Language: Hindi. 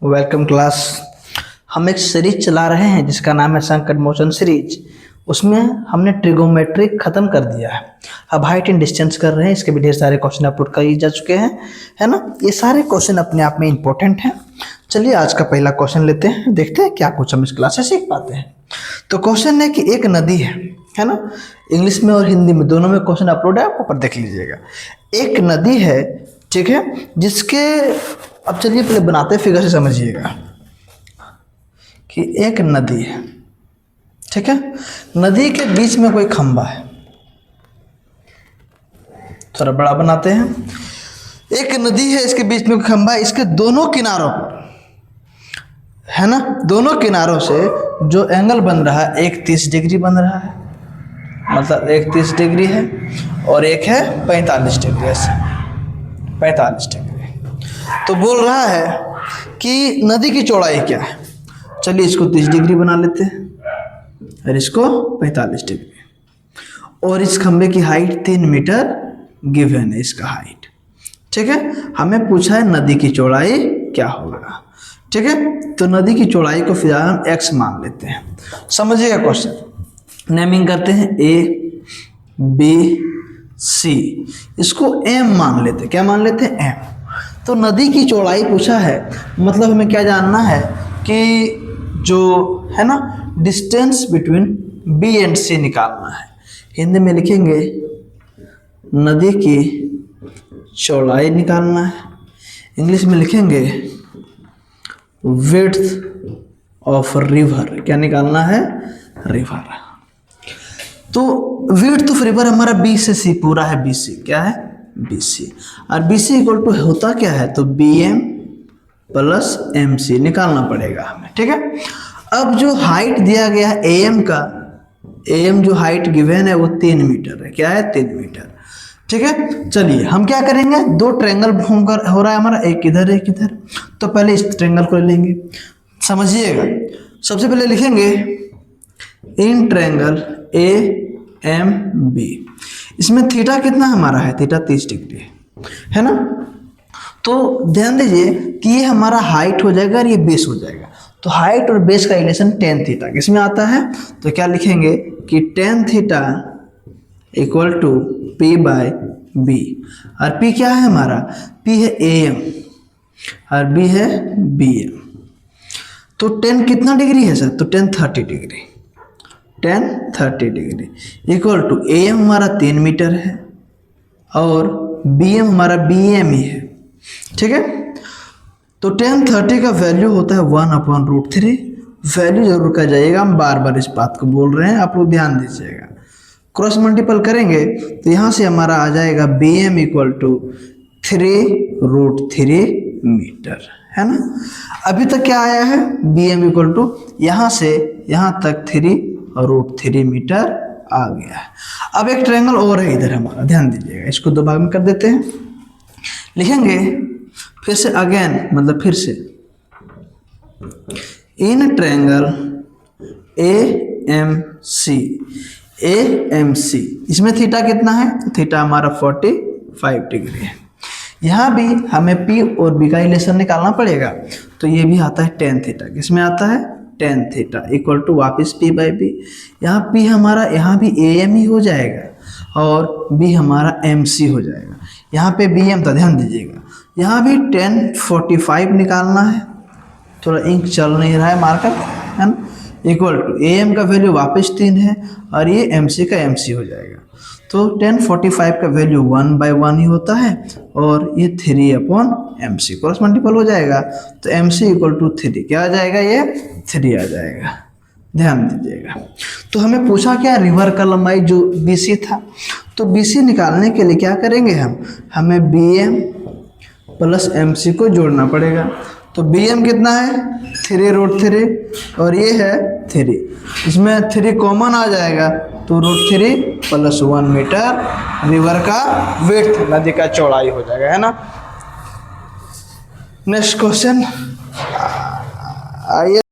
Welcome class. हम एक सीरीज चला रहे हैं जिसका नाम है संकट मोशन सीरीज। उसमें हमने ट्रिगोमेट्रिक खत्म कर दिया है, अब हाइट एंड डिस्टेंस कर रहे हैं। इसके भी ढेर सारे क्वेश्चन अपलोड कर जा चुके हैं, है ना। ये सारे क्वेश्चन अपने आप में इंपॉर्टेंट हैं। चलिए आज का पहला क्वेश्चन लेते हैं, देखते हैं क्या कुछ हम इस क्लास से सीख पाते हैं। तो क्वेश्चन है कि एक नदी है ना। इंग्लिश में और हिंदी में दोनों में क्वेश्चन अपलोड है, आप ऊपर देख लीजिएगा। एक नदी है, ठीक है, जिसके, अब चलिए पहले बनाते फिगर से समझिएगा कि एक नदी है, ठीक है। नदी के बीच में कोई खंबा है, थोड़ा बड़ा बनाते हैं। एक नदी है, इसके बीच में कोई खंबा है, इसके दोनों किनारों पर, है ना, दोनों किनारों से जो एंगल बन रहा है एक 30 डिग्री बन रहा है, मतलब एक 30 डिग्री है और एक है 45 डिग्री, ऐसे 45 डिग्री। तो बोल रहा है कि नदी की चौड़ाई क्या है। चलिए इसको 30 डिग्री बना लेते हैं और इसको 45 डिग्री, और इस खंबे की हाइट 3 मीटर गिवन है, इसका हाइट, ठीक है। हमें पूछा है नदी की चौड़ाई क्या होगा, ठीक है। तो नदी की चौड़ाई को फिलहाल हम x मान लेते हैं। समझिएगा क्वेश्चन, नेमिंग करते हैं a b c, इसको m मान लेते हैं। क्या मान लेते हैं? m। तो नदी की चौड़ाई पूछा है, मतलब हमें क्या जानना है कि जो है ना डिस्टेंस बिटवीन बी एंड सी निकालना है। हिंदी में लिखेंगे नदी की चौड़ाई निकालना है, इंग्लिश में लिखेंगे विड्थ ऑफ रिवर। क्या निकालना है? रिवर। तो विड्थ ऑफ रिवर हमारा बी से सी पूरा है, बी सी क्या है? B C. और बी सी इक्वल टू होता क्या है? तो B M plus M C निकालना पड़ेगा हमें, ठीक है। अब जो हाइट दिया गया है ए एम का, ए एम जो हाइट गिवन है वो 3 मीटर है। क्या है? 3 मीटर, ठीक है। चलिए हम क्या करेंगे, दो ट्रायंगल हो रहा है हमारा, एक इधर एक इधर। तो पहले इस ट्रायंगल को ले लेंगे, समझिएगा। सबसे पहले लिखेंगे in triangle A M B, इसमें थीटा कितना हमारा है? थीटा 30 डिग्री है ना। तो ध्यान दीजिए कि ये हमारा हाइट हो जाएगा और ये बेस हो जाएगा। तो हाइट और बेस का रिलेशन tan थीटा किसमें आता है? तो क्या लिखेंगे कि tan theta equal to P by B. और p क्या है हमारा? p है am और b है bm। तो tan कितना डिग्री है सर? तो tan 30 degree, tan 30 degree equal to am हमारा 3 मीटर है और bm हमारा bm ही है, ठीक है। तो tan 30 का वैल्यू होता है 1/√3। वैल्यू जरूर कर जाइएगा, हम बार बार इस बात को बोल रहे हैं, आप लोग ध्यान दीजिएगा। क्रॉस मल्टीपल करेंगे तो यहाँ से हमारा आ जाएगा bm इक्वल टू 3√3 मीटर, है ना। अभी तक क्या आया है? bm इक्वल टू यहाँ से यहाँ तक 3√3 मीटर आ गया है। अब एक ट्रायंगल और है इधर हमारा, ध्यान दीजिएगा। इसको दो भाग में कर देते हैं, लिखेंगे फिर से अगेन, मतलब फिर से in triangle A M C, A M C, इसमें थीटा कितना है? तो थीटा हमारा 45 डिग्री है। यहाँ भी हमें P और B का रिलेशन निकालना पड़ेगा। तो ये भी आता है tan थीटा, किसमें आता है? tan थीटा इक्वल टू वापिस P बाई B। यहाँ P हमारा, यहाँ भी AM ही हो जाएगा और B हमारा MC हो जाएगा। यहाँ पे BM था, ध्यान दीजिएगा। यहाँ भी tan 45 निकालना है, थोड़ा इंक चल नहीं रहा है मार्कर, है ना। इक्वल टू AM का वैल्यू वापस 3 है और ये MC का MC हो जाएगा। तो tan 45 का वैल्यू 1/1 ही होता है और ये 3/MC क्रॉस मल्टीपल हो जाएगा। तो MC इक्वल टू 3 क्या आ जाएगा? ये 3 आ जाएगा, ध्यान दीजिएगा। तो हमें पूछा क्या? रिवर का लंबाई जो BC था। तो BC निकालने के लिए क्या करेंगे हमें BM प्लस MC को जोड़ना पड़ेगा। तो BM कितना है? 3√3 और ये है 3, इसमें 3 कॉमन आ जाएगा तो √3 प्लस 1 मीटर रिवर का विड्थ, नदी का चौड़ाई हो जाएगा, है ना। नेक्स्ट क्वेश्चन आइए।